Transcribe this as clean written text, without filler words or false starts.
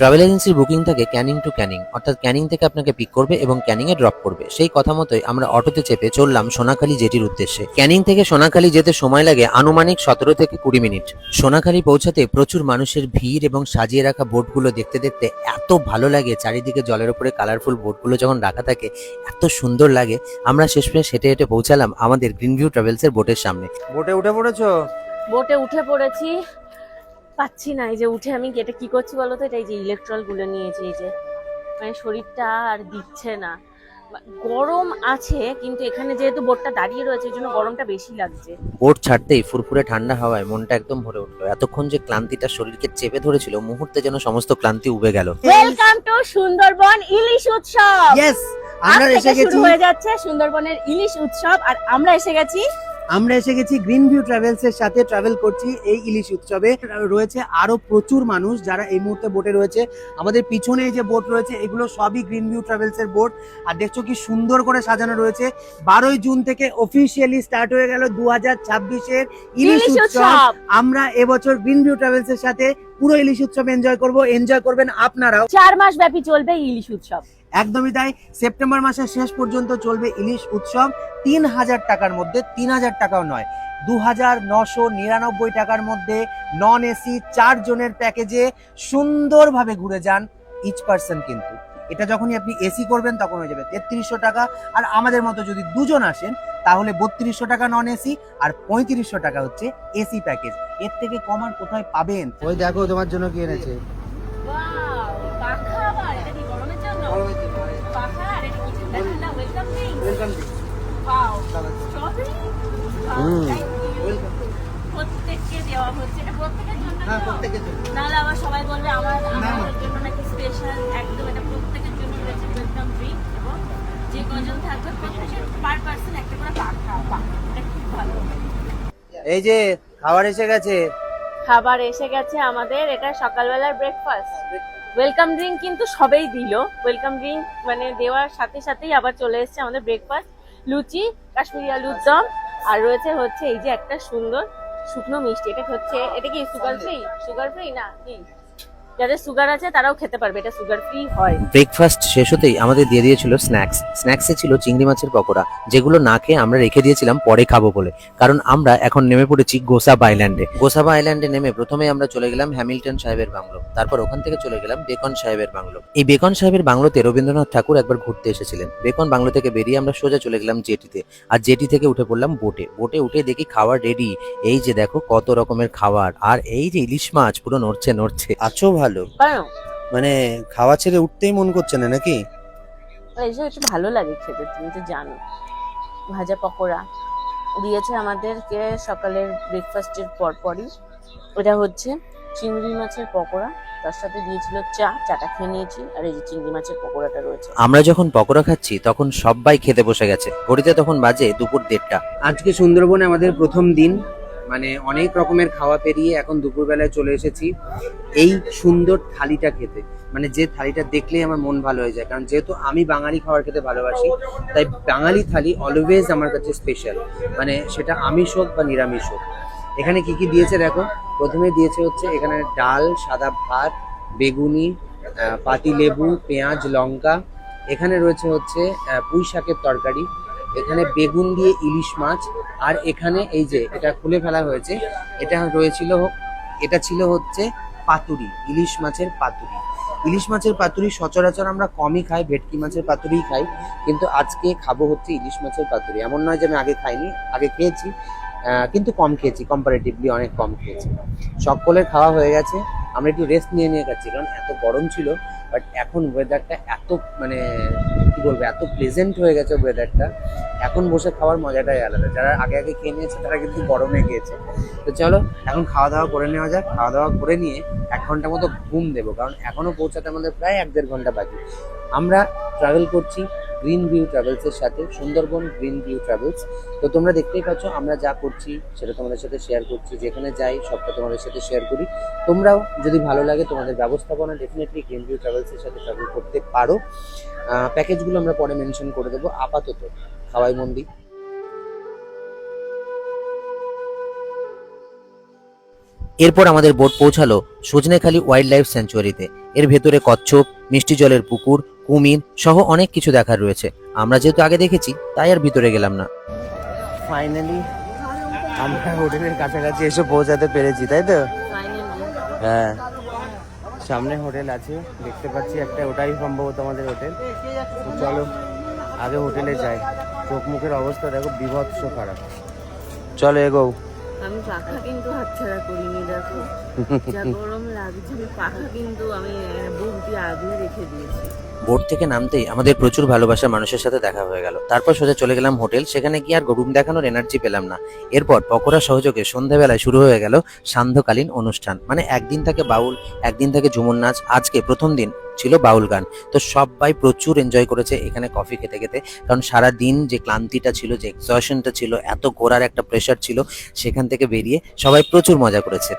Travel এজেন্সির booking থাকে Canning two Canning, অর্থাৎ ক্যানিং থেকে আপনাকে পিক করবে এবং ক্যানিং এ ড্রপ করবে। সেই কথা মতোই আমরা অটোতে চেপে চললাম সোনাখালী জেটির উদ্দেশ্যে। ক্যানিং থেকে সোনাখালী যেতে সময় লাগে আনুমানিক 17 থেকে 20 মিনিট। সোনাখালী পৌঁছাতে প্রচুর মানুষের ভিড় এবং সাজিয়ে রাখা বোটগুলো দেখতে দেখতে এত ভালো লাগে, চারিদিকে জলের উপরে কালারফুল বোটগুলো যখন রাখা থাকে এত সুন্দর লাগে। আমরা শেষমেশ হেঁটে হেঁটে পৌঁছালাম আমাদের গ্রিন ভিউ ট্রাভেলস এর বোটের সামনে। বোটে উঠে পড়েছো? বোটে উঠে পড়েছি, পাচ্ছি না। এই যে উঠে আমি এটা কি করছি বলতো, এটা এই যে ইলেকট্রল গুলো নিয়েছি, এই যে মানে শরীরটা আর দিচ্ছে না। গরম আছে কিন্তু এখানে যেহেতু বোটটা দাঁড়িয়ে রয়েছে এই জন্য গরমটা বেশি লাগছে। বোট ছাড়তেই ফুরফুরে ঠান্ডা হাওয়ায় মনটা একদম ভরে উঠলো। এতক্ষণ যে ক্লান্তিটা শরীরকে চেপে ধরেছিল মুহূর্তে যেন সমস্ত ক্লান্তি উবে গেল। ওয়েলকাম টু সুন্দরবন ইলিশ উৎসব। ইয়েস, আমরা এসে গেছি। শুরু হয়ে যাচ্ছে সুন্দরবনের ইলিশ উৎসব আর আমরা এসে গেছি গ্রিন ভিউ ট্রাভেলস এর সাথে ট্রাভেল করছি এই ইলিশ উৎসবে। রয়েছে আরো প্রচুর মানুষ যারা এই মুহূর্তে বোটে রয়েছে। আমাদের পিছনে এই যে বোট রয়েছে এগুলো সবই গ্রিন ভিউ ট্রাভেলস এর বোট। আর দেখছো কি সুন্দর করে সাজানো রয়েছে। 12 জুন থেকে অফিসিয়ালি স্টার্ট হয়ে গেল 2026 এর ইলিশ উৎসব। আমরা এবছর গ্রিন ভিউ ট্রাভেলস এর সাথে পুরো ইলিশ উৎসব এনজয় করব। এনজয় করবেন আপনারাও। 4 মাস ব্যাপী চলবে ইলিশ উৎসব। একদমই তাই, সেপ্টেম্বর মাসের শেষ পর্যন্ত চলবে ইলিশ উৎসব। 3000 টাকার মধ্যে, 3000 টাকাও নয়, 2999 টাকার মধ্যে নন এসি 4 জনের প্যাকেজে সুন্দরভাবে ঘুরে যান ইচ পার্সন। কিন্তু এটা যখনই আপনি এসি করবেন তখন হয়ে যাবে 3300 টাকা। আর আমাদের মতো যদি দুজন আসেন তাহলে 3200 টাকা নন এসি আর 3500 টাকা হচ্ছে এসি প্যাকেজ। এর থেকে কম আর কোথায় পাবেন? ওই দেখো তোমার জন্য কি এনেছে। ওয়াও, পাখা আবার এটা কি গরমের জন্য? পাখা আর এটা কি ঠান্ডা ঠান্ডা ওয়েলকাম ড্রিঙ্ক। Wow, strawberry. প্রত্যেককে দেওয়া হচ্ছে, এটা প্রত্যেকের জন্য। হ্যাঁ, প্রত্যেকের জন্য। নাহলে আবার সবাই বলবে আমাদের জন্য নাকি স্পেশাল। একদম এটা প্রত্যেকের জন্য রয়েছে ওয়েলকাম ড্রিঙ্ক এবং যে কজন থাকবে প্রত্যেকের পার পার্সন একটা করে পাখা। এটা খুব ভালো। এই যে খাবার এসে গেছে। খাবার এসে গেছে আমাদের, এটা সকালবেলার ব্রেকফাস্ট। ওয়েলকাম ড্রিঙ্ক কিন্তু সবেই দিল। ওয়েলকাম ড্রিঙ্ক মানে দেওয়ার সাথে সাথেই আবার চলে এসেছে আমাদের ব্রেকফাস্ট। লুচি, কাশ্মীরি আলুর দম, আর রয়েছে হচ্ছে এই যে একটা সুন্দর শুকনো মিষ্টি। এটা হচ্ছে, এটা কি সুগার ফ্রি? সুগার ফ্রি না কি? যাদের সুগার আছে তারাও খেতে পারবে, এটা সুগার ফ্রি হয়। ব্রেকফাস্ট শেষ হতেই আমাদের দিয়ে দিয়েছিল স্ন্যাক্স। স্ন্যাক্সে ছিল চিংড়ি মাছের পকোড়া, যেগুলো না খেয়ে আমরা রেখে দিয়েছিলাম পরে খাবো বলে। কারণ আমরা এখন নেমে পড়েছি গোসাবা আইল্যান্ডে। গোসাবা আইল্যান্ডে নেমে প্রথমে আমরা চলে গেলাম হ্যামিল্টন সাহেবের বাংলো, তারপর ওখান থেকে চলে গেলাম বেকন সাহেবের বাংলো। এই বেকন সাহেবের বাংলোতে রবীন্দ্রনাথ ঠাকুর একবার ঘুরতে এসেছিলেন। বেকন বাংলো থেকে বেরিয়ে আমরা সোজা চলে গেলাম জেটিতে, আর জেটি থেকে উঠে পড়লাম বোটে। বোটে উঠে দেখি খাবার রেডি। এই যে দেখো কত রকমের খাবার, আর এই যে ইলিশ মাছ পুরো নড়ছে নড়ছে। আছো ভালো, মানে খাওয়া ছেড়ে উঠতেই মন করছে না নাকি? এইসব একটু ভালো লাগে খেতে, তুমি তো জানো। ভাজা পকোড়া দিয়েছে আমাদেরকে সকালের ব্রেকফাস্টের পরপরই। এটা হচ্ছে চিংড়ি মাছের পকোড়া, তার সাথে দিয়েছিল চাটা খেয়ে নিয়েছি। আর এই যে চিংড়ি মাছের পকোড়াটা রয়েছে। আমরা যখন পকোড়া খাচ্ছি তখন সবাই খেতে বসে গেছে। ঘড়িতে তখন বাজে দুপুর 1:30টা। আজকে সুন্দরবনে আমাদের প্রথম দিন, মানে অনেক রকমের খাওয়া পেরিয়ে এখন দুপুরবেলায় চলে এসেছি এই সুন্দর থালিটা খেতে। মানে যে থালিটা দেখলেই আমার মন ভালো হয়ে যায়, কারণ যেহেতু আমি বাঙালি খাবার খেতে ভালোবাসি তাই বাঙালি থালি অলওয়েজ আমার কাছে স্পেশাল, মানে সেটা আমিষ হোক বা নিরামিষ হোক। এখানে কি কি দিয়েছে দেখো। প্রথমে দিয়েছে হচ্ছে এখানে ডাল, সাদা ভাত, বেগুনি, পাতি লেবু, পেঁয়াজ, লঙ্কা। এখানে রয়েছে হচ্ছে পুঁই শাকের তরকারি, এখানে বেগুন দিয়ে ইলিশ মাছ, আর এখানে এই যে এটা খুলে ফেলা হয়েছে, এটা রয়েছিল, এটা ছিল হচ্ছে পাতুরি, ইলিশ মাছের পাতুরি। ইলিশ মাছের পাতুরি সচরাচর আমরা কমই খাই, ভেটকি মাছের পাতুরিই খাই, কিন্তু আজকে খাবো হচ্ছে ইলিশ মাছের পাতুরি। এমন নয় যে আমি আগে খাইনি, আগে খেয়েছি, কিন্তু কম খেয়েছি, কম্পারেটিভলি অনেক কম খেয়েছি। সকলের খাওয়া হয়ে গেছে, আমরা একটু রেস্ট নিয়ে নিয়ে খাচ্ছি কারণ এত গরম ছিল। বাট এখন ওয়েদারটা এত মানে কি বলবো, এত প্লেজেন্ট হয়ে গেছে ওয়েদারটা, এখন বসে খাওয়ার মজাটাই আলাদা। যারা আগে আগে খেয়ে নিয়েছে তারা কিন্তু গরমে গিয়েছে। তো চলো এখন খাওয়া দাওয়া করে নেওয়া যাক। খাওয়া দাওয়া করে নিয়ে 1 ঘন্টা মতো ঘুম দেবো, কারণ এখনো পৌঁছাতে আমাদের প্রায় 1-1.5 ঘন্টা বাকি। আমরা ট্রাভেল করছি গ্রিন ভিউ ট্রাভেলসের সাথে, সুন্দরবন গ্রিন ভিউ ট্রাভেলস। তো তোমরা দেখতেই পাচ্ছ আমরা যা করছি সেটা তোমাদের সাথে শেয়ার করছি, যেখানে যাই সবটা তোমাদের সাথে শেয়ার করি। তোমরাও যদি ভালো লাগে তোমাদের ব্যবস্থাপনা ডেফিনেটলি গ্রিন ভিউ ট্রাভেলসের সাথে ট্রাভেল করতে পারো। প্যাকেজগুলো আমরা পরে মেনশন করে দেবো। আপাতত খাওয়াই মন্দির। এরপর আমাদের বোট পৌঁছালো সজনেখালি ওয়াইল্ড লাইফ স্যাঞ্চুয়ারিতে। এর ভেতরে কচ্ছপ, মিষ্টি জলের পুকুর, কুমির সহ অনেক কিছু দেখার রয়েছে। আমরা যেহেতু আগে দেখেছি তাই আর ভিতরে গেলাম না। ফাইনালি আমরা হোটেলের কাছাকাছি এসে পৌঁছাতে পেরেছি, তাই তো? হ্যাঁ, সামনে হোটেল আছে দেখতে পাচ্ছি একটা, ওটাই সম্ভবত আমাদের হোটেল। তো চলো আগে হোটেলে যাই। চোখ মুখের অবস্থা দেখো বিভৎস খারাপ। চলো এগো। আমি পাখা কিন্তু হাতছাড়া করিনি, দেখো যা গরম লাগছে, পাখা কিন্তু আমি বুক দিয়ে আগলে রেখে দিয়েছি। বোট থেকে নামতেই আমাদের প্রচুর ভালোবাসার মানুষের সাথে দেখা হয়ে গেল। তারপর সোজা চলে গেলাম হোটেল। সেখানে গিয়ে আর রুম দেখানোর এনার্জি পেলাম না। এরপর পকোড়া সহযোগে সন্ধ্যাবেলায় শুরু হয়ে গেল সান্ধ্যকালীন অনুষ্ঠান। মানে একদিন থাকে বাউল, একদিন থাকে ঝুমুর নাচ, আজকে প্রথম দিন ছিল বাউল গান। তো সবাই প্রচুর এনজয় করেছে এখানে কফি খেতে খেতে, কারণ সারা দিন যে ক্লান্তিটা ছিল, যে এক্সশনটা ছিল, এত ঘোরার একটা প্রেশার ছিল, সেখান থেকে বেরিয়ে সবাই প্রচুর মজা করেছে।